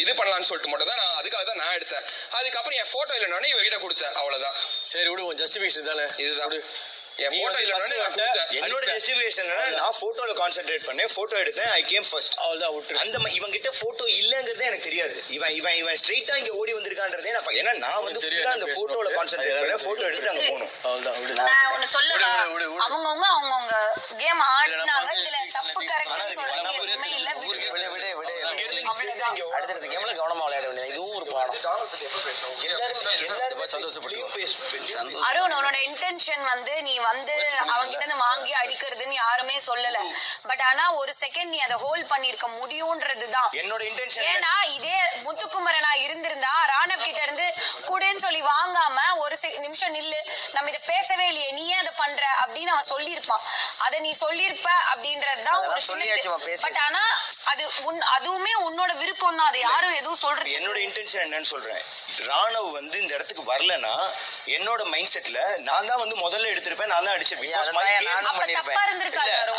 இது பண்ணலாம்னு சொல்லிட்டு மட்டும் தான் அதுக்காக தான் நான் எடுத்தேன். அதுக்கப்புறம் என் போட்டோ இல்லைன்னு இவகிட்ட கொடுத்தேன், அவ்வளவுதான். சரி விடு, உன் ஜஸ்டிஃபிகேஷன் தானே இதுதான். என் போட்டோ இல்லைன்னு என்னோட ஜஸ்டிஃபிகேஷன் நான் போட்டோல கான்சென்ட்ரேட் பண்ணேன், போட்டோ எடுத்தேன், ஐ கேம் ஃபர்ஸ்ட். அவ்வளவுதான் விட்டு. அந்த இவன் கிட்ட போட்டோ இல்லங்கிறதே எனக்கு தெரியாது. இவன் ஸ்ட்ரைட்டா இங்க ஓடி வந்திருக்கான்றதே நான் ஏன்னா நான் வந்து ஃபுல்லா அந்த போட்டோல கான்சென்ட்ரேட் பண்ணேன், போட்டோ எடுத்து அங்க போணும். அவ்வளவுதான் விடு. நான் ஒன்னு சொல்லவா, அவங்கவங்க கேம் ஆடினாங்க. இதுல தப்பு கரெக்ட்னு சொல்றீங்க எதுவுமே இல்ல. அடுத்த கேம்ல கவனமா விளையாட வேண்டியது, இதுவும் ஒரு பாடம். எல்லாரும் சந்தோஷப்பட்டு அருண், உன்னோட இன்டென்ஷன் வந்து நீ வந்து அவங்கிட்ட இருந்து வாங்கி அடிக்கிறதுன்னு யாருமே சொல்லல. பட் ஆனா ஒரு செகண்ட் நீ அதை ஹோல்ட் பண்ணிருக்க முடியும்ன்றதுதான் என்னோட இன்டென்ஷன். ஏன்னா இதே முத்துக்குமரனா இருந்திருந்தா ராணவ் கிட்ட இருந்து குடுன்னு சொல்லி வாங்காம ஒரு நிமிஷம் நில்லு, நம்ம இதை பேசவே இல்லையே, நீ ஏன் அதை பண்ற அப்படின்னு அவன் சொல்லியிருப்பான். அதை நீ சொல்லியிருப்ப அப்படின்றதுதான் ஒரு சின்ன. பட் ஆனா அது அதுவுமே உன்னோட விருப்பம் தான், அதை யாரும் எதுவும் சொல்றது. என்னோட இன்டென்ஷன் என்னன்னு சொல்றேன். ராணவ் வந்து இந்த இடத்துக்கு வரலன்னா என்னோட மைண்ட் செட்ல நான் தான் வந்து முதல்ல எடுத்திருப்பேன், நான் தான் அடிச்சிருப்பேன்.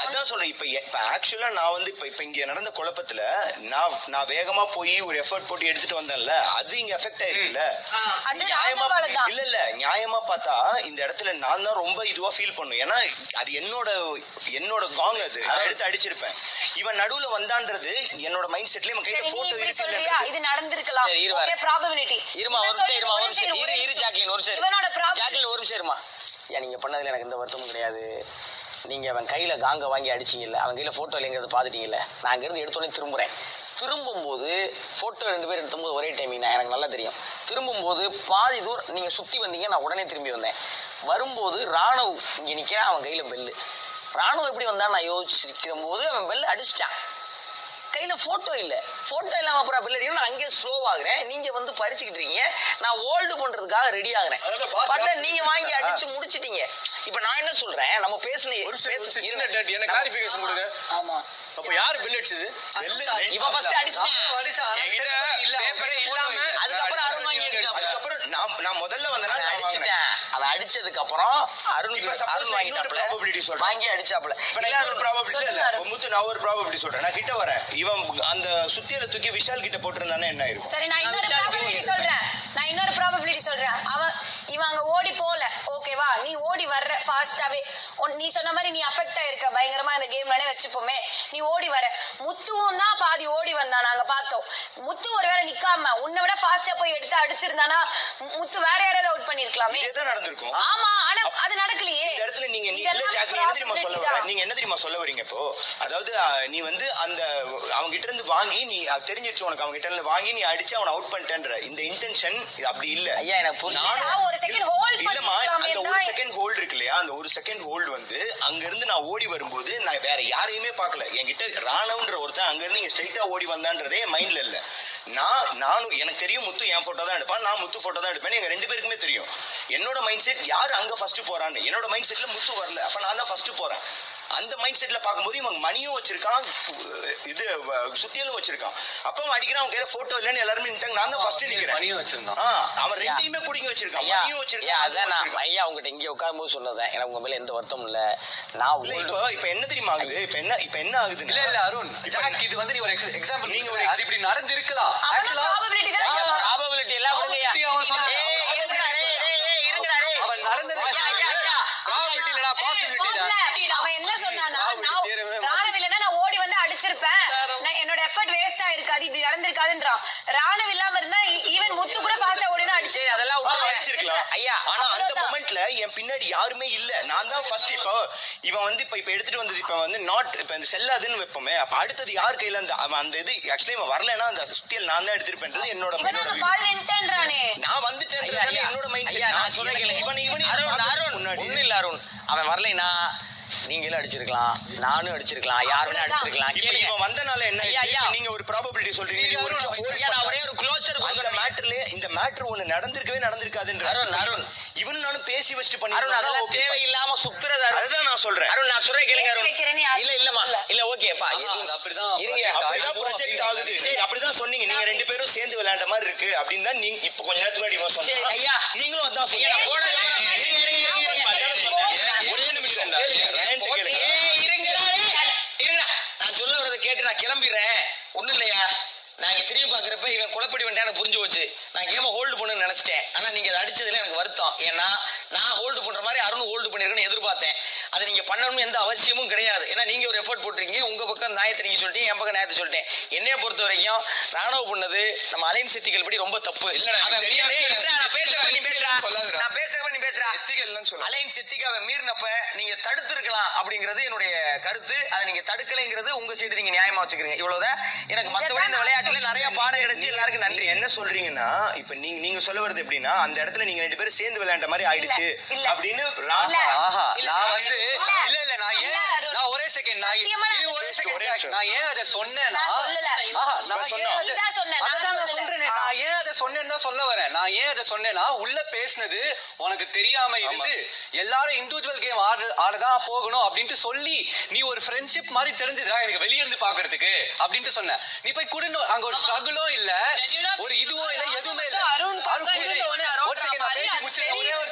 அதான் சொல்றேன். இப்ப ஆக்சுவலா நான் வந்து இப்ப இங்க நடந்த குழப்பத்துல நான் வேகமா போய் ஒரு எஃபர்ட் போட்டு எடுத்துட்டு வந்தேன்ல, அது இங்க எஃபெக்ட் ஆயிருக்குல்ல. இல்ல நியாயமா பார்த்தா இந்த இடத்துல நான் தான் ரொம்ப இதுவா ஃபீல் பண்ணும். ஏன்னா அது என்னோட காங், அது நான் எடுத்து அடிச்சிருப்பேன். இவன் நடுவுல வந்தான்றது என்னோட மைண்ட் செட்ல இவன் கையில போட்டோ சொல்றியா, இது நடந்திருக்கலாம். Okay, probability. இருமா ஒரு நிமிஷம் இரு ஜாக்லின், ஒரு நிமிஷம் ஜாக்லின், ஒரு நிமிஷம் இருமா. ஏன் நீங்க பண்ணதுல எனக்கு எந்த வருத்தமும் கிடையாது. நீங்க அவன் கையில காங்க வாங்கி அடிச்சிங்கல்ல, அவன் கையில போட்டோ இல்லைங்கிறத பாத்துட்டீங்கல்ல. நான் அங்கிருந்து எடுத்தோடனே திரும்பும்போது போட்டோ 2 பேர் எடுக்கும்போது ஒரே டைமிங் தான், எனக்கு நல்லா தெரியும். திரும்பும்போது பாதி தூரம் நீங்க சுத்தி வந்தீங்க, நான் உடனே திரும்பி வந்தேன். வரும்போது ராணவ் இங்க நிக்கிறான், அவன் கையில பெல்லு. ராணுவம் எப்படி வந்தான் நான் யோசிக்கிற போது அவன் பெல்ல அடிச்சிட்டான். கையில போட்டோ இல்ல, போட்டோ இல்லாம அப்புறம் பெல் அடிக்கணும். நான் அங்கே ஸ்லோ ஆகுறேன், நீங்க வந்து பறிச்சுக்கிட்டு இருக்கீங்க. நான் ஹோல்டு பண்றதுக்காக ரெடி ஆகுறேன். பார்த்தா நீங்க வாங்கி அடிச்சு முடிச்சிட்டீங்க. இப்ப நான் என்ன சொல்றேன், நம்ம பேசலையே. என்ன கிளாரிஃபிகேஷன் கொடுங்க. ஆமா, அப்ப யாரு பெல் அடிச்சது? இவன் ஃபர்ஸ்ட் அடிச்சான். அதுக்கப்புறம் அருண் வாங்கி அடிச்சான். அதுக்கப்புறம் நான் முதல்ல வந்தேனா நான் அடிச்சிட்டேன். அதை அடிச்சதுக்கு அப்புறம் அருண் வாங்கிட்டாப்ல, வாங்கி அடிச்சாப்ல. நான் ஒரு ப்ராபபிலிட்டி இல்ல முத்து, நான் ஒரு ப்ராபபிலிட்டி சொல்றேன். நான் கிட்ட வரேன், இவன் அந்த சுத்தியல தூக்கி விஷால் கிட்ட போட்டுருந்தானே என்ன ஆயிருக்கும்? சரி, நான் இன்னொரு ப்ராபபிலிட்டி சொல்றேன். இவன் அங்க ஓடி போல, ஓகேவா? நீ ஓடி வர்ற ஃபாஸ்டாவே, நீ சொன்ன மாதிரி நீ அஃபெக்ட் ஆயிருக்க பயங்கரமா இந்த கேம்லனே வச்சுப்போமே. நீ ஓடி வர, முத்துவும் தான் பாதி ஓடி வந்தான், நாங்க பார்த்தோம். முத்து ஒருவேளை நிக்காம உன்னை விட ஃபாஸ்டா போய் எடுத்து அடிச்சிருந்தானா முத்து வேற யாராவது அவுட் பண்ணிருக்கலாமே. இதுதான் நடந்திருக்கும். ஆமா, ஆனா அது நடக்கலையே. இந்த இடத்துல நீங்க இல்ல ஜாக்லின், என்ன தெரியுமா சொல்ல வர? நீங்க என்ன தெரியுமா சொல்ல வரீங்க இப்போ? அதாவது நீ வந்து அந்த அவங்க கிட்ட இருந்து வாங்கி, நீ தெரிஞ்சிருச்சு உனக்கு, அவங்க கிட்ட இருந்து வாங்கி நீ அடிச்சு அவனை அவுட் பண்ணிட்டேன்ற இந்த இன்டென்ஷன் அப்படி இல்ல. ஐயா எனக்கு ஒரு செகண்ட் ஹோல்ட் இல்லமா, அந்த ஒரு செகண்ட் ஹோல்ட் இருக்கு இல்லையா, அந்த ஒரு செகண்ட் ஹோல்ட் வந்து அங்க இருந்து நான் ஓடி வரும்போது நான் வேற யாரையுமே பார்க்கல. என்கிட்ட ராணவன்ற ஒருத்தன் அங்க இருந்து இங்க ஸ்ட்ரைட்டா ஓடி வந்தான்றதே மைண்ட்ல இல்ல. நானும் எனக்கு தெரியும் முத்து என் போட்டோ தான் எடுப்பான், நான் முத்து போட்டோ தான் எடுப்பேன். எங்க 2 பேருக்குமே தெரியும். என்னோட மைண்ட் செட் யாரு அங்க ஃபர்ஸ்ட் போறான்னு. என்னோட மைண்ட் செட்ல முத்து வரல, அப்ப நான் தான் ஃபர்ஸ்ட் போறேன். அந்த மைண்ட் செட்ல பார்க்கும்போது இவன் மணியும் வச்சிருக்கான், இது சுத்தியலும் வச்சிருக்கான். அப்ப அவன் அடிக்கிறான், அவங்க கையில போட்டோ இல்லன்னு எல்லாருமே நின்னுட்டாங்க. நான் தான் ஃபர்ஸ்ட் நிக்கிறேன். மணியும் வச்சிருக்கான், அவன் 2யுமே புடிங்கி வச்சிருக்கான், மணியும் வச்சிருக்கான். அதான் நான் ஐயா உங்ககிட்ட இங்க உட்காரும்போது சொன்னதேன், எனக்கு உங்க மேல எந்த வருத்தமும் இல்ல. நான் இப்ப என்ன தெரியுமா ஆகுது, இப்ப என்ன ஆகுது? இல்ல அருண், இது வந்து நீ ஒரு எக்ஸாம்பிள், நீங்க ஒரு இப்படி நடந்திருக்கலாம். ஆக்சுவலா ப்ராபபிலிட்டி தான், ப்ராபபிலிட்டி எல்லாம் கொடுங்கயா. அவன் நடந்தது ப்ராபபிலிட்டி இல்லடா, பாசிபிலிட்டி தான். அவன் என்ன சொன்னானா, ராணவ் இல்லனா நான் ஓடி வந்து அடிச்சிருப்பேன், என்னோட எஃபர்ட் வேஸ்ட் ஆயிருக்காது, இப்படி நடந்திருக்காதுன்றான். ராணவ் இல்லாம இருந்தா ஈவன் முத்து கூட ஃபாஸ்டா ஓடி தான் அடிச்சு அதெல்லாம் அடிச்சிருக்கலாம் ஐயா. ஆனா அந்த மொமெண்ட்ல என் பின்னாடி யாருமே இல்ல, நான் தான் ஃபர்ஸ்ட். இப்போ இவன் வந்து இப்ப எடுத்துட்டு வந்தது இப்ப வந்து இப்ப இந்த செல்லாதுன்னு வைப்போமே, அப்ப அடுத்தது யார் கையில அந்த இது ஆக்சுவலி இவன் வரலன்னா அந்த சுத்தியல் நான் தான் எடுத்திருப்பேன்றது என்னோட நான் வந்துட்டேன். என்னோட மைண்ட் செட். நான் சொல்றேன், ஒண்ணு இல்ல அருண், அவன் வரலைனா நீங்களும் அடிச்சிருக்கலாம், நானும் அடிச்சிருக்கலாம், யாருமே அடிச்சிருக்கலாம். இவன் வந்தனால என்ன ஐயா, நீங்க ஒரு ப்ராபபிலிட்டி சொல்றீங்க. ஒரே ஒரு க்ளோசர் அந்த மேட்டர்ல இந்த மேட்டர் ஒன்னு நடந்திருக்காதுன்ற அருண் இவன் நானும் பேசி வச்சுட்டு பண்ணி அதெல்லாம் தேவையில்லாம சுத்துறது. அதுதான் நான் சொல்றேன் அருண், நான் சொல்றேன் கேளுங்க அருண். இல்லம்மா இல்ல, ஓகேப்பா, அப்படிதான் அப்படிதான் ப்ரொஜெக்ட் ஆகுது. அப்படிதான் சொன்னீங்க, நீங்க 2 பேரும் சேர்ந்து விளையாண்ட மாதிரி இருக்கு அப்படின்னு தான் நீங்க இப்ப கொஞ்ச நேரத்துக்கு முன்னாடி சொன்னீங்க. ஐயா நீங்களும் அதான் சொன்னீங்க. ஒரே நிமிஷம் நான் சொல்ல வரதை கேட்டு நான் கிளம்பிடுறேன். ஒண்ணும் இல்லையா, நான் இங்க திரும்பி பாக்குறப்ப இவன் குழப்படி வந்துட்டு எனக்கு புரிஞ்சு போச்சு. நான் கேம ஹோல்டு பண்ணுன்னு நினைச்சிட்டேன். ஆனா நீங்க அதை அடிச்சதுல எனக்கு வருத்தம். ஏன்னா நான் ஹோல்டு பண்ற மாதிரி அருண் ஹோல்டு பண்ணிருக்கேன்னு எதிர்பார்த்தேன். அதை நீங்க பண்ணணும்னு எந்த அவசியமும் கிடையாது. ஏன்னா நீங்க ஒரு எஃபர்ட் போட்டிருக்கீங்க. உங்க பக்கம் நியாயத்தை நீங்க சொல்லிட்டீங்க, என் பக்கம் நியாயத்தை சொல்லிட்டேன். என்னைய பொறுத்த வரைக்கும் ராணுவ பண்ணது நம்ம அலைன் சித்திகள் படி ரொம்ப தப்பு. அலைன் சித்திகாவை மீறினப்ப நீங்க தடுத்திருக்கலாம் அப்படிங்கிறது என்னுடைய கருத்து. அதை நீங்க தடுக்கலைங்கிறது உங்க சைடு நீங்க நியாயமா வச்சுக்கிறீங்க. இவ்வளவுதான் எனக்கு. மத்தபடி இந்த விளையாட்டுல நிறைய பாடம் கிடைச்சு எல்லாருக்கும் நன்றி. என்ன சொல்றீங்கன்னா இப்ப நீங்க சொல்ல வருது எப்படின்னா அந்த இடத்துல நீங்க 2 பேரும் சேர்ந்து விளையாண்ட மாதிரி ஆயிடுச்சு அப்படின்னு ஆஹா நான் வந்து இல்ல நான் ஒரே செகண்ட் நான் ஏன் அதை சொன்னேன்னா நான் ஏன் அதை சொன்னேன்னு தான் சொல்ல வரேன். நான் ஏன் அதை சொன்னேன்னா உள்ள பேசினது உனக்கு தெரியாம இருந்து எல்லாரும் இண்டிவிஜுவல் கேம் ஆடதான் போகணும் அப்படின்ட்டு சொல்லி நீ ஒரு ஃப்ரெண்ட்ஷிப் மாதிரி தெரிஞ்சதுடா எனக்கு வெளியே இருந்து பாக்குறதுக்கு அப்படின்ட்டு சொன்ன. நீ போய் குடுன்னு அங்க ஒரு ஸ்ட்ரகிளோ இல்ல ஒரு இதுவோ இல்ல எதுவுமே இல்ல. ஒரே ஒரு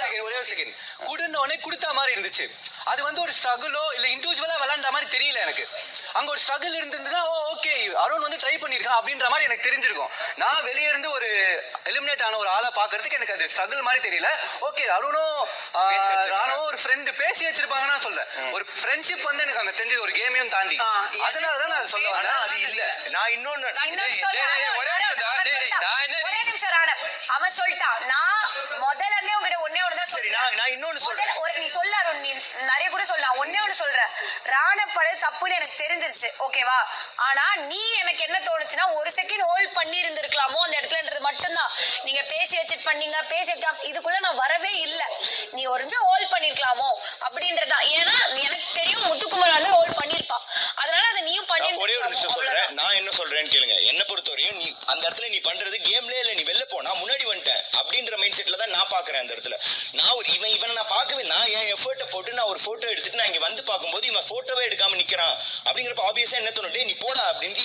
செகண்ட் குடுன்னோடனே குடுத்த மாதிரி இருந்துச்சு. அது வந்து ஒரு ஸ்ட்ரகிளோ இல்ல இண்டிவிஜுவலா விளையாண்ட மாதிரி தெரியல எனக்கு. அங்க ஒரு ஸ்ட்ரகிள் இருந்திருந்தா ஓகே அருண் வந்து ட்ரை பண்ணிருக்கான் அப்படின்ற மாதிரி எனக்கு தெரிஞ்சிருக்கும். நான் வெளியே இருந்து ஒரு எலிமினேட் ஆன ஒரு ஆளை பாக்குறதுக்கு எனக்கு அது ஸ்ட்ரகிள் மாதிரி தெரியல. ஓகே அருணும் நானும் ஒரு ஃப்ரெண்டு பேசி வச்சிருப்பாங்கன்னா சொல்றேன். ஒரு ஃப்ரெண்ட்ஷிப் வந்து எனக்கு அங்க தெரிஞ்சது ஒரு கேமையும் தாண்டி. அதனாலதான் நான் சொல்ல வரேன். அது இல்ல நான் இன்னொன்னு அவன் சொல்லிட்டான். நான் முதல்ல இருந்தே உங்ககிட்ட ஒன்னே ஒண்ணுதான் சரி நான் இன்னொன்னு சொல்றேன். நீ சொல்ல அருண், நீ நிறைய கூட சொல்லலாம். ஒன்னே ஒண்ணு சொல்றேன், ராணப்படு தப்புன்னு எனக்கு தெரிஞ்சிருச்சு ஓகேவா. ஆனா நீ எனக்கு என்ன தோணுச்சுன்னா ஒரு செகண்ட் ஹோல்ட் பண்ணி இருந்திருக்கலாமோ அந்த இடத்துலன்றது மட்டும்தான். நீங்க பேசி வச்சுட்டு பண்ணீங்க, பேசி வைக்காம இதுக்குள்ள நான் வரவே இல்லை. நீ ஒரு நிமிஷம் ஹோல்ட் பண்ணிருக்கலாமோ அப்படின்றதான். ஏன்னா எனக்கு தெரியும் முத்துக்குமார் வந்து ஹோல்ட் பண்ணிருப்பான். அதனால அதை நீயும் பண்ணி. ஒரே ஒரு விஷயம் சொல்றேன். நான் என்ன சொல்றேன்னு கேளுங்க. என்ன பொறுத்தவரையும் நீ அந்த இடத்துல நீ பண்றது கேம்லயே இல்ல, நீ வெளில போனா முன்னாடி வந்துட்டேன் அப்படின்ற மைண்ட் செட்ல தான் நான் பாக்குறேன். அந்த இடத்துல நான் ஒரு இவன் நான் பார்க்கவே நான் என் எஃபர்ட்டை போட்டு நான் ஒரு போட்டோ எடுத்துட்டு நான் இங்க வந்து பார்க்கும்போது இவன் போட்டோவே எடுக்காம நிக்கிறான் அப்படிங்கிறப்ப ஆப்வியஸா என்ன தோணுட்டு நீ போடா அப்படின்னு.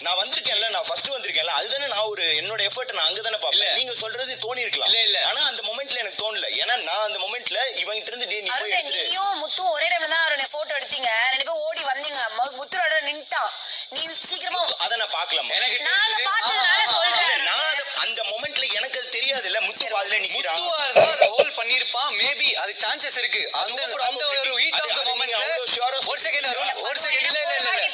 நான் வந்திருக்கேன்ல, நான் ஃபர்ஸ்ட் வந்திருக்கேன்ல, அதுதானே நான் ஒரு என்னோட எஃபர்ட்டை நான் அங்கதானே பார்ப்பேன். நீங்க சொல்றது தோணி இருக்கலாம் ஆனா அந்த மொமெண்ட்ல எனக்கு தோணல. ஏன்னா நான் அந்த மொமெண்ட்ல இவங்கிட்ட இருந்து நீயும் முத்து ஒரே டைம்ல தான் அவருடைய போட்டோ எடுத்தீங்க. 2 பேரும் ஓடி வந்தீங்க. முத்துரோட நின்ட்டான். நீ சீக்கிரமா அதை நான் பார்க்கலாம். நாங்க பார்த்ததுனால சொல்றேன். நான் அந்த மொமெண்ட்ல எனக்கு அது தெரியாது இல்ல. முத்து பாதில நிக்கிறான். ஹோல்ட் பண்ணிருப்பான். மேபி அது சான்சஸ் இருக்கு. அந்த ஒரு ஹீட் ஆஃப் தி மொமெண்ட்ல ஒரு செகண்ட் இல்ல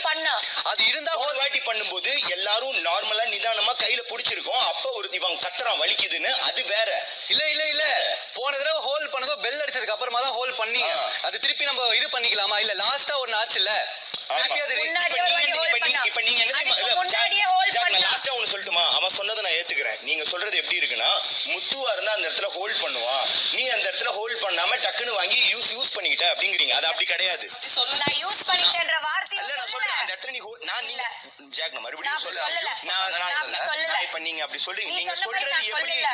பண்ணா அது இருந்தா ஒரு வாட்டி பண்ணும்போது எல்லாரும் நார்மலா நிதானமா கையில புடிச்சிருக்கோம். அப்ப ஒரு இவன் கத்துறான் வலிக்குதுன்னு, அது வேற. இல்ல போன தடவை ஹோல்ட் பண்ணதோ பெல் அடிச்சதுக்கு அப்புறமா தான் ஹோல்ட் பண்ணீங்க. அது திருப்பி நம்ம இது பண்ணிக்கலாமா? இல்ல லாஸ்டா ஒரு நாச்சு இல்ல இப்ப நீங்க என்ன லாஸ்டா ஒன்னு சொல்லட்டுமா? அவன் சொன்னதை நான் ஏத்துக்கிறேன். நீங்க சொல்றது எப்படி இருக்குன்னா முத்துவா இருந்தா அந்த இடத்துல ஹோல்ட் பண்ணுவான், நீ அந்த இடத்துல ஹோல்ட் பண்ணாம டக்குன்னு வாங்கி யூஸ் பண்ணிக்கிட்ட அப்படிங்கிறீங்க. அது அப்படி கிடையாது. நான் யூஸ் பண்ணிட்டேன்ற வார்த்தை இல்ல நான் சொல்றேன். அந்த இடத்துல நீங்க ஜாக் நான் மறுபடியும் சொல்றேன். நான் இப்ப நீங்க அப்படி சொல்றீங்க. நீங்க சொல்றது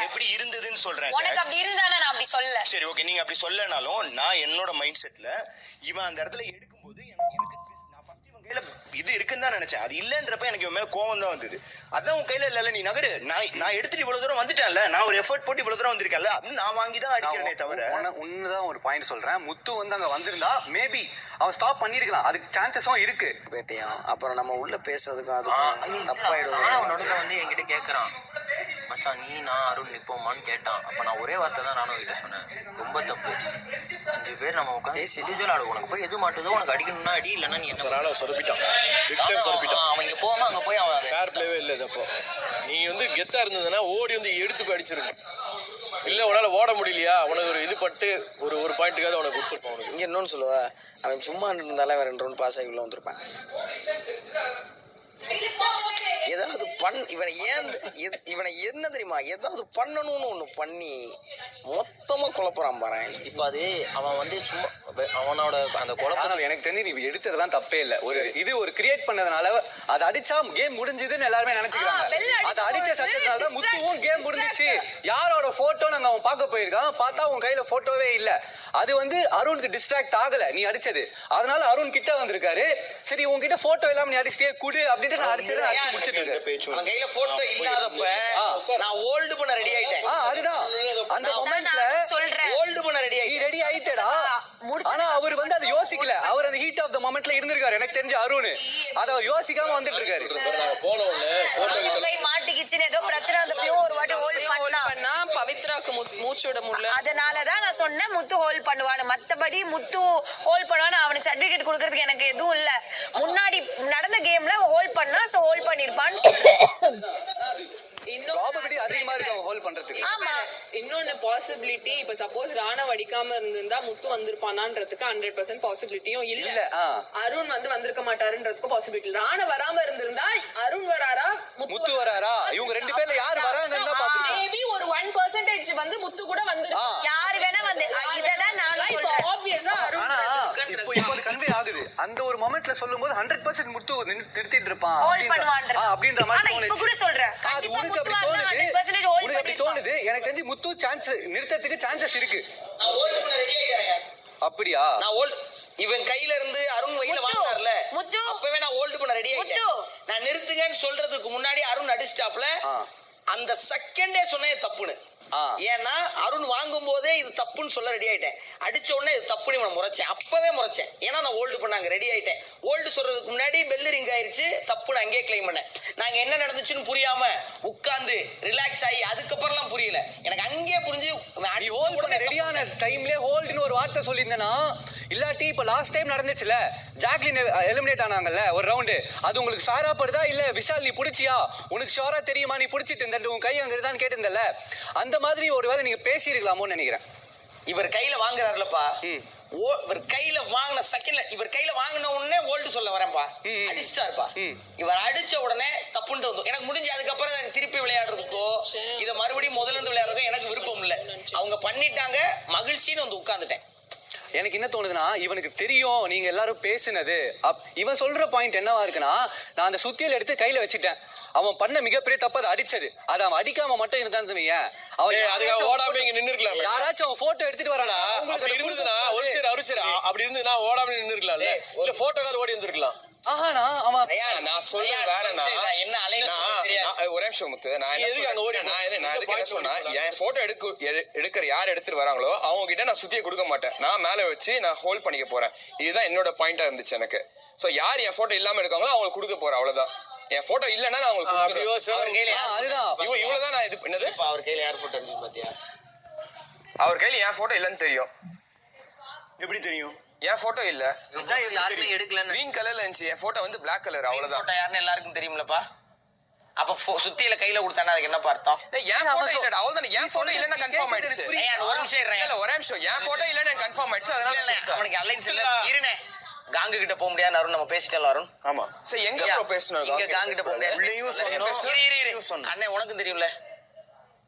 எப்படி இருந்ததுன்னு சொல்றேன். உனக்கு அப்படி இருந்தானே நான் அப்படி சொல்ல. சரி ஓகே, நீங்க அப்படி சொல்லனாலும் நான் என்னோட மைண்ட் செட்ல இவன் அந்த இடத்துல எடுக்கும்போது எனக்கு நான் ஃபர்ஸ்ட் இவன் கையில இது இருக்குன்னு தான் நினைச்சேன். அது இல்லன்றப்ப எனக்கு இவன் மேல கோவம் தான் வந்தது. அதான் உன் கையில இல்ல, நீ நகரு, நான் எடுத்துட்டு இவ்வளவு தூரம் வந்துட்டேன்ல, நான் ஒரு எஃபர்ட் போட்டு இவ்வளவு தூரம் வந்திருக்கேன்ல, அப்படின்னு நான் வாங்கி தான் அடிக்கிறேனே தவிர. உன்னதான் ஒரு பாயிண்ட் சொல்றேன். முத்து வந்து அங்க வந்திருந்தா மேபி அவன் ஸ்டாப் பண்ணிருக்கலாம். அதுக்கு சான்சஸும் இருக்கு. பேட்டையும் அப்புறம் நம்ம உள்ள பேசுறதுக்கும் அதுக்கும் தப்பாயிடும். நடுவில் வந்து என்கிட்ட கேட்கறான், மச்சான் நீ நான் அருள் நிப்போமான்னு கேட்டான். அப்ப நான் ஒரே வார்த்தை தான் நானும் கிட்ட சொன்னேன், ரொம்ப தப்பு. 5 பேர் நம்ம உட்காந்து இண்டிவிஜுவல் ஆடு, உனக்கு போய் எது மாட்டுதோ உனக்கு அடிக்கணும்னா அடி, இல்லைன்னா நீ என்ன சொதப்பிட்டான். அவன் இங்க போகாம அங்க போய் அவன் ஃபேர் பிளேவே இல்லை. அப்போ நீ வந்து கெத்தா இருந்ததுன்னா ஓடி வந்து எடுத்து போய் அடிச்சிருக்க. இல்ல உன்னால ஓட முடியலையா, உனக்கு ஒரு இது பட்டு ஒரு பாயிண்ட்டுக்காக உனக்கு கொடுத்துருப்பான். உனக்கு இங்க இன்னொன்னு சொல்லுவா, அவன் சும்மா இருந்தாலே அவன் 2 ரவுண்ட் பாஸ் ஆகி உள்ள வந்திருப்பான். ஏதாவது இவனை என்ன தெரியுமா, ஏதாவது பண்ணணும்னு ஒண்ணு பண்ணி மொத்தமா குழப்பறான் பாரு. இப்ப அது அவன் வந்து சும்மா அவனோட அந்த குழப்பம். எனக்கு தெரிஞ்சு நீ எடுத்ததெல்லாம் தப்பே இல்ல. ஒரு கிரியேட் பண்ணதுனால அது அடிச்சா கேம் முடிஞ்சதுன்னு எல்லாருமே நினைச்சுக்கிறாங்க. அது அடிச்ச சத்தத்தினால தான் முத்துவும் கேம் முடிஞ்சிச்சு. யாரோட போட்டோ நாங்க அவன் பார்க்க போயிருக்கான், பார்த்தா உன் கையில போட்டோவே இல்ல. அது வந்து அருணுக்கு டிஸ்ட்ராக்ட் ஆகல நீ அடிச்சது. அதனால அருண் கிட்ட வந்திருக்காரு. சரி உன்கிட்ட போட்டோ இல்லாம நீ அடிச்சிட்டே குடு அப்படின்ட்டு நான் அடிச்சு முடிச்சிட்டு இருக்கேன். அவன் கையில போட்டோ இல்லாதப்ப நான் ஹோல்டு பண்ண ரெடி ஆயிட்டேன். அதுதான் அந்த மொமெண்ட்ல ஹோல்டு பண்ண ரெடி ஆயிட்டடா. ஆனா அவர் வந்து அதை யோசிக்கல. அவர் அந்த ஹீட் ஆஃப் த மொமெண்ட்ல இருந்திருக்காரு. எனக்கு தெரிஞ்ச அருண் அதை அவர் யோசிக்காம வந்துட்டு இருக்காரு. நாங்க போன உடனே போட்டோ போய் மாட்டிக்கிச்சுன்னு ஏதோ பிரச்சனை வந்தப்பயும் ஒரு வாட்டி ஹோல்ட் பண்ணா பவித்ராக்கு மூச்சு விட முடியல. அதனாலதான் நான் சொன்னேன் முத்து ஹோல்ட் பண்ணுவான்னு. மத்தபடி முத்து ஹோல்ட் பண்ணுவான்னு அவனுக்கு சர்டிபிகேட் கொடுக்கறதுக்கு எனக்கு எதுவும் இல்ல. முன்னாடி நடந்த கேம்ல ஹோல்ட் பண்ணா சோ ஹோல்ட் பண்ணிருப்பான்னு சொல்றேன். ப்ராபபிலிட்டி அதிகமா இருக்கு அவன் ஹோல்ட் பண்றதுக்கு. ஆமா. இன்னொன்னு பாசிபிலிட்டி, இப்ப சப்போஸ் ராணவ் அடிக்காம இருந்திருந்தா முத்து வந்திருப்பானான்றதுக்கு 100% பாசிபிலிட்டியும் இல்ல. அருண் வந்திருக்க மாட்டாருன்றதுக்கு பாசிபிலிட்டி. ராணவ் வராம இருந்திருந்தா அருண் வராரா முத்து வராரா, இவங்க ரெண்டு பேர்ல யார் வராங்கன்னு தான் பாத்துருக்கோம். மேபி ஒரு 1% முத்து கூட வந்திருக்கும். யாரு வேணா வந்து இததான் நான் சொல்றேன். ஆப்வியஸா அருண் இப்போ அது கன்வே ஆகுது. அந்த ஒரு மொமெண்ட்ல சொல்லும்போது 100% முத்து நிறுத்திட்டு இருப்பான் ஹோல்ட் பண்ணுவான்ற அப்படின்ற மாதிரி ஆனா இப்ப கூட சொல்றேன். அது உனக்கு அப்படி தோணுது. எனக்கு தெரிஞ்சு முத்து சான்ஸ் நிறுத்தத்துக்கு சான்சஸ் இருக்கு. அப்படியா? நான் ஓல்டு இவன் கையில இருந்து அருண் வகையில வாங்கினார்ல, முத்து அப்பவே நான் ஓல்டு பண்ண ரெடி ஆயிட்டேன். நான் நிறுத்துங்கன்னு சொல்றதுக்கு முன்னாடி அருண் அடிச்சிட்டாப்ல. அந்த செகண்டே சொன்னேன் தப்புன்னு. ஏன்னா அருண் வாங்கும் போதே இது தப்புன்னு சொல்ல ரெடி ஆயிட்டேன். அடிச்ச உடனே இது தப்புன்னு இவனை முறைச்சேன். அப்பவே முறைச்சேன். ஏன்னா நான் ஓல்டு பண்ணாங்க ரெடி ஆயிட்டேன். ஓல்டு சொல்றதுக்கு முன்னாடி பெல் ரிங் ஆயிருச்சு, தப்புன்னு அங்கேயே கிளைம் பண்ணேன். நாங்க என்ன நடந்துச்சுன்னு புரியாம உட்கார்ந்து ரிலாக்ஸ் ஆகி அதுக்கப்புறம்லாம் புரியல. எனக்கு அங்கேயே புரிஞ்சு ஹோல்ட் பண்ண ரெடியான டைம்ல ஹோல்டுன்னு ஒரு வார்த்தை சொல்லியிருந்தேனா, இல்லாட்டி இப்ப லாஸ்ட் டைம் நடந்துச்சுல ஜாக்லின் எலிமினேட் ஆனாங்கல்ல ஒரு ரவுண்டு, அது உங்களுக்கு சாரா படுதா இல்ல விஷால் நீ புடிச்சியா உனக்கு ஷோரா தெரியுமா நீ புடிச்சிட்டு இருந்த உன் கை அங்க தான் கேட்டிருந்தல, அந்த மாதிரி ஒருவேளை நீங்க பேசியிருக்கலாமோன்னு நினைக்கிறேன். இவர் கையில வாங்குறாருலப்பா, இவர் கையில வாங்கின செகண்ட்ல இவர் கையில வாங்கின உடனே ஓல்டு சொல்ல வரேன்ப்பா, அடிச்சிட்டாருப்பா. இவர் அடிச்ச உடனே தப்புண்டு வந்து எனக்கு முடிஞ்சு அதுக்கப்புறம் எனக்கு திருப்பி விளையாடுறதுக்கோ இதை மறுபடியும் முதல்ல இருந்து விளையாடுறதுக்கோ எனக்கு விருப்பம் இல்லை. அவங்க பண்ணிட்டாங்க, மகிழ்ச்சின்னு வந்து உட்கார்ந்துட்டேன். எனக்கு என்ன தோணுதுன்னா, இவனுக்கு தெரியும் நீங்க எல்லாரும் பேசினது. இவன் சொல்ற பாயிண்ட் என்னவா இருக்குன்னா, நான் அந்த சுத்தியல் எடுத்து கையில வச்சுட்டேன். அவன் பண்ண மிகப்பெரிய தப்பு அதை அடிச்சது. அதை அவன் அடிக்காம மட்டும் இருந்தான்னு அவன் அதுக்காக ஓடாம இங்க நின்னு இருக்கலாம். யாராச்சும் அவன் போட்டோ எடுத்துட்டு வரானா அப்படி இருந்ததுன்னா ஒரு சரி அவரு சரி அப்படி இருந்ததுன்னா ஓடாம நின்னு இருக்கலாம்ல, இல்ல போட்டோக்காக ஓடி இருந்திருக்கலாம். நான் சொல்றேன் வேறனா என்ன ஒரே நிமிஷம் முத்து. நான் எதுக்கு என்ன சொன்னா, என் போட்டோ எடுக்கிற யார் எடுத்துட்டு வராங்களோ அவங்க கிட்ட நான் சுத்தியை கொடுக்க மாட்டேன். நான் மேல வச்சு நான் ஹோல்ட் பண்ணிக்க போறேன். இதுதான் என்னோட பாயிண்டா இருந்துச்சு எனக்கு. சோ யார் என் போட்டோ இல்லாம இருக்காங்களோ அவங்களுக்கு கொடுக்க போறேன், அவ்வளவுதான். என் போட்டோ இல்லன்னா நான் அவங்களுக்கு இவ்வளவுதான். நான் இது என்னது அவர் கையில யார் போட்டோ இருந்துச்சு பாத்தியா? அவர் கையில என் போட்டோ இல்லன்னு தெரியும். எப்படி தெரியும்? என் போட்டோ இல்ல, யாருமே எடுக்கல. கிரீன் கலர்ல இருந்துச்சு. என் போட்டோ வந்து பிளாக் கலர், அவ்வளவுதான். போட்டோ யாருன்னு எல்லாருக்கும் தெரியும்லப்பா. அப்ப சுத்தியில கையில கொடுத்தானே அதுக்கு என்ன அர்த்தம்? என் போட்டோ இல்ல, அவ்வளவுதான். என் போட்டோ இல்லன்னா கன்ஃபார்ம் ஆயிடுச்சு. ஒரு நிமிஷம் இல்ல ஒரே நிமிஷம், என் போட்டோ இல்லன்னா கன்ஃபார்ம் ஆயிடுச்சு. அதனால அவனுக்கு அலைன்ஸ் இல்ல. இருனே காங்கு கிட்ட போக முடியாது அருண், நம்ம பேசிட்டோம் அருண். ஆமா சரி, எங்க ப்ரோ பேசணும்? இங்க காங்கு கிட்ட போக முடியாது. அண்ணே உனக்கு தெரியும்ல,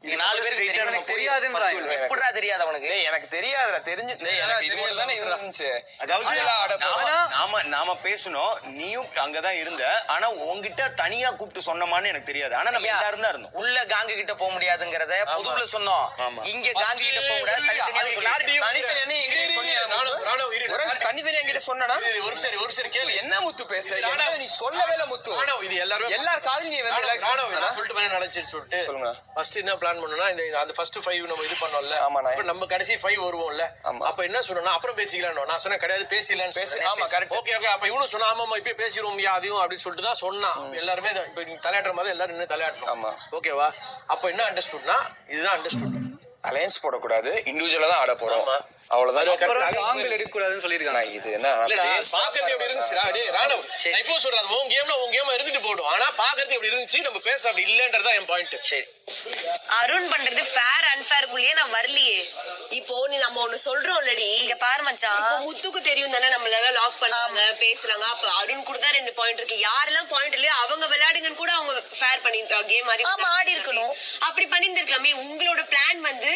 நீங்க 4 பேருக்கு தெரியாதுன்றா. எப்படிடா தெரியாது அவனுக்கு? எனக்கு தெரியாதுடா, தெரிஞ்சு எனக்கு இது மட்டும் தானே இருந்துச்சு. அதாவது நாம பேசணும், நீயும் அங்கதான் இருந்த. ஆனா உன்கிட்ட தனியா கூப்பிட்டு சொன்னமான்னு எனக்கு தெரியாது. ஆனா நம்ம எல்லாரும் தான் இருந்தோம். உள்ள காங்கு கிட்ட போக முடியாதுங்கறத பொதுவுல சொன்னோம். இங்க காங்கு கிட்ட போக முடியாது, தனித்தனியா என்கிட்ட சொன்னா ஒரு சரி கேளு. என்ன முத்து பேச நீ சொல்லவே இல்ல முத்து. இது எல்லாரும் காலையும் நீ வந்து சொல்லிட்டு நடந்துச்சு சொல்லிட்டு சொல்லுங்க. ஃபர்ஸ்ட் என்ன பிளான் பண்ணோம்னா, அந்த ஃபர்ஸ்ட் 5 நம்ம இது பண்ணோம்ல. ஆமா, நம்ம கடைசி 5 வருவோம்ல. அப்ப என்ன சொன்னா அப்புறம் பேசிக்கலாம். நான் சொன்னேன் கிடையாது பேசிக்கலாம்னு பேச. ஆமா கரெக்ட். ஓகே அப்ப இவனும் சொன்னா ஆமா இப்ப பேசிடுவோம் அதையும் அப்படின்னு சொல்லிட்டு தான் சொன்னான். எல்லாருமே இப்ப நீங்க தலையாட்டுற மாதிரி எல்லாரும் இன்னும் தலையாட்டணும். ஆமா ஓகேவா? அப்ப என்ன அண்டர்ஸ்டுட்னா இதுதான் அண்டர்ஸ்டுட். அலையன்ஸ் போடக்கூடாது, இண்டிவிஜுவலா தான் ஆட போறோம், அவ்வளவுதான். எடுக்க கூடாதுன்னு சொல்லிருக்காங்க. இது என்ன பாக்குறது எப்படி இருந்துச்சுடா? டேய் ராணவ், நான் இப்போ சொல்றேன் உன் கேம்ல இருந்துட்டு போடும். ஆனா பாக்குறது எப்படி இருந்துச்சு, நம்ம பேச அப்படி இல்லன்றதா என் பாயிண்ட். சரி, அருண் பண்றது ஃபேர் அன்ஃபேர்க்குள்ளேயே நான் வரலையே. இப்போ நம்ம ஒண்ணு சொல்றோம் இல்லடி, இங்க பாரு மச்சான், இப்போ முத்துக்கு தெரியும் தானே நம்மளால லாக் பண்ணாங்க பேசுறாங்க. அப்ப அருண் கூட தான் 2 பாயிண்ட் இருக்கு. யாரெல்லாம் பாயிண்ட் இல்லையோ அவங்க விளையாடுங்கன்னு கூட அவங்க ஃபேர் பண்ணிருக்காங்க. கேம் மாதிரி ஆடி இருக்கணும். அப்படி பண்ணிருக்கலாமே. உங்களோட பிளான் வந்து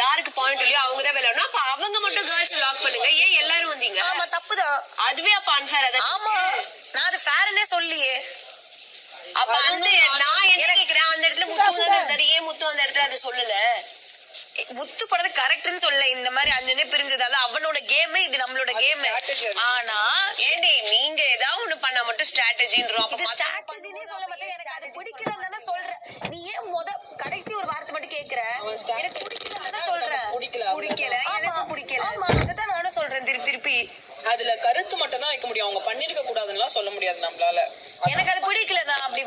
யாருக்கு பாயிண்ட் இல்லையோ அவங்க தான் விளையாடணும். அப்ப அவங்க மட்டும் கேர்ள்ஸ் லாக் பண்ணுங்க. ஏன் எல்லாரும் வந்தீங்க? ஆமா தப்புதான். அதுவே அப்ப அன்ஃபேர். அதான் ஆமா, நான் அது ஃபேர்னே சொல்லியே. அப்ப வந்து நான் என்ன கேக்குறேன், அந்த இடத்துல முத்து தானே இருந்தாரு, ஏன் முத்து அந்த இடத்துல அதை சொல்லல? முத்து படத்தை கரெக்ட்னு சொல்ல. இந்த மாதிரி அஞ்சு பிரிஞ்சதால அவனோட கேம், இது நம்மளோட கேம். ஆனா ஏண்டி நீங்க ஏதாவது ஒண்ணு பண்ணா மட்டும் ஸ்ட்ராட்டஜின்றோம். அப்ப ஸ்ட்ராட்டஜினே சொல்ல மச்சான், எனக்கு அது பிடிக்கலன்னு தானே சொல்றேன். நீ ஏன் கடைசி ஒரு வார்த்தை மட்டும் கேக்குற? எனக்கு பிடிக்கலன்னு தானே சொல்றேன். பிடிக்கல எனக்கு பிடிக்கல. ஆமா, அதான் நானும் சொல்றேன். அதுல கருத்து மட்டும் தான் வைக்க முடியும். அவங்க பண்ணிருக்க கூடாதுன்னு சொல்ல முடியாது நம்மளால. எனக்கு அது பிடிக்கல தான் அப்படி